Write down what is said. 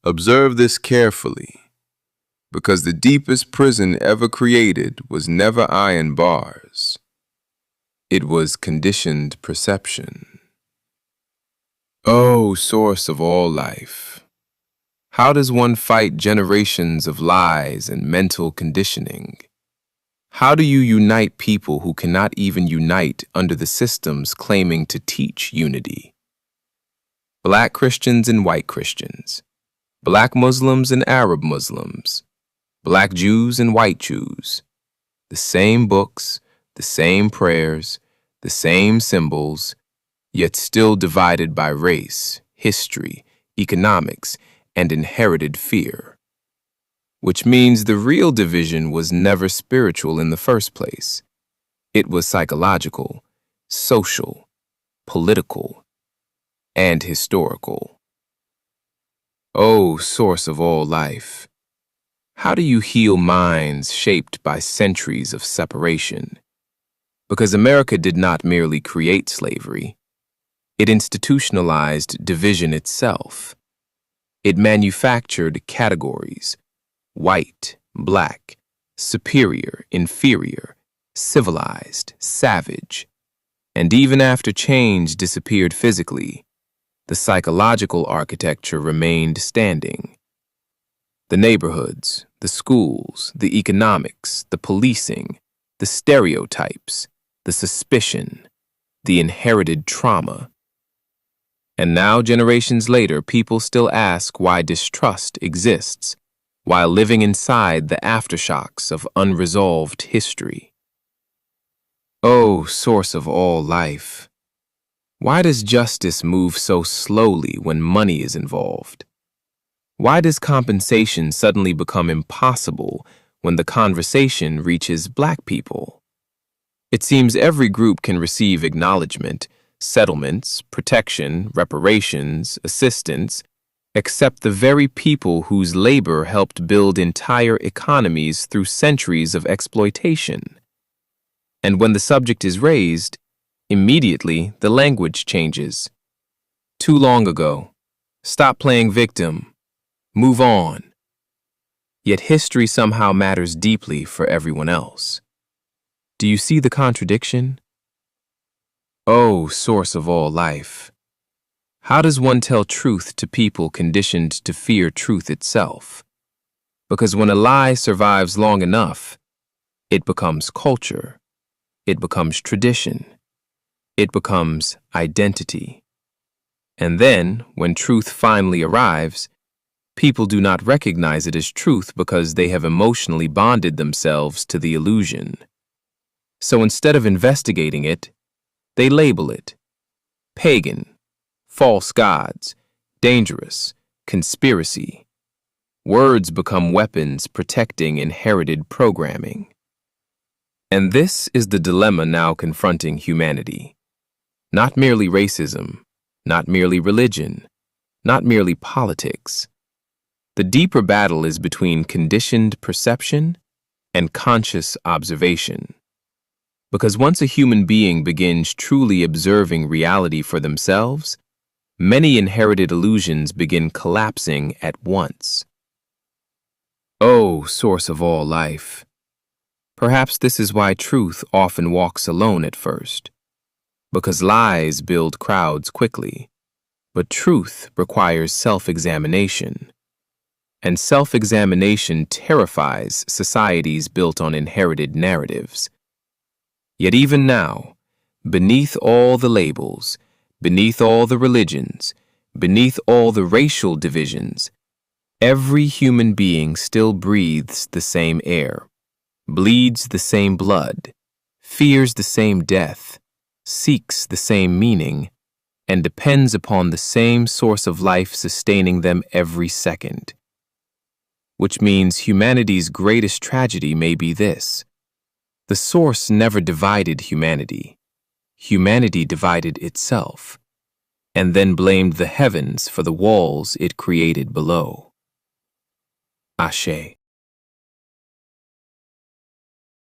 Observe this carefully, because the deepest prison ever created was never iron bars. It was conditioned perception. Oh, source of all life, how does one fight generations of lies and mental conditioning? How do you unite people who cannot even unite under the systems claiming to teach unity? Black Christians and white Christians, Black Muslims and Arab Muslims, Black Jews and white Jews, the same books, the same prayers, the same symbols, yet still divided by race, history, economics, and inherited fear. Which means the real division was never spiritual in the first place. It was psychological, social, political, and historical. Oh, source of all life, how do you heal minds shaped by centuries of separation? Because America did not merely create slavery, it institutionalized division itself. It manufactured categories: white, black, superior, inferior, civilized, savage. And even after change disappeared physically, the psychological architecture remained standing. The neighborhoods, the schools, the economics, the policing, the stereotypes, the suspicion, the inherited trauma. And now, generations later, people still ask why distrust exists, while living inside the aftershocks of unresolved history. Oh, source of all life, why does justice move so slowly when money is involved? Why does compensation suddenly become impossible when the conversation reaches Black people? It seems every group can receive acknowledgement, settlements, protection, reparations, assistance, except the very people whose labor helped build entire economies through centuries of exploitation. And when the subject is raised, immediately the language changes. Too long ago. Stop playing victim. Move on. Yet history somehow matters deeply for everyone else. Do you see the contradiction? Oh, source of all life, how does one tell truth to people conditioned to fear truth itself? Because when a lie survives long enough, it becomes culture, it becomes tradition, it becomes identity. And then, when truth finally arrives, people do not recognize it as truth because they have emotionally bonded themselves to the illusion. So instead of investigating it, they label it pagan, false gods, dangerous, conspiracy. Words become weapons protecting inherited programming. And this is the dilemma now confronting humanity. Not merely racism, not merely religion, not merely politics. The deeper battle is between conditioned perception and conscious observation. Because once a human being begins truly observing reality for themselves, many inherited illusions begin collapsing at once. Oh, source of all life, perhaps this is why truth often walks alone at first. Because lies build crowds quickly, but truth requires self-examination. And self-examination terrifies societies built on inherited narratives. Yet even now, beneath all the labels, beneath all the religions, beneath all the racial divisions, every human being still breathes the same air, bleeds the same blood, fears the same death, seeks the same meaning, and depends upon the same source of life sustaining them every second. Which means humanity's greatest tragedy may be this: the source never divided humanity. Humanity divided itself, and then blamed the heavens for the walls it created below. Ashe.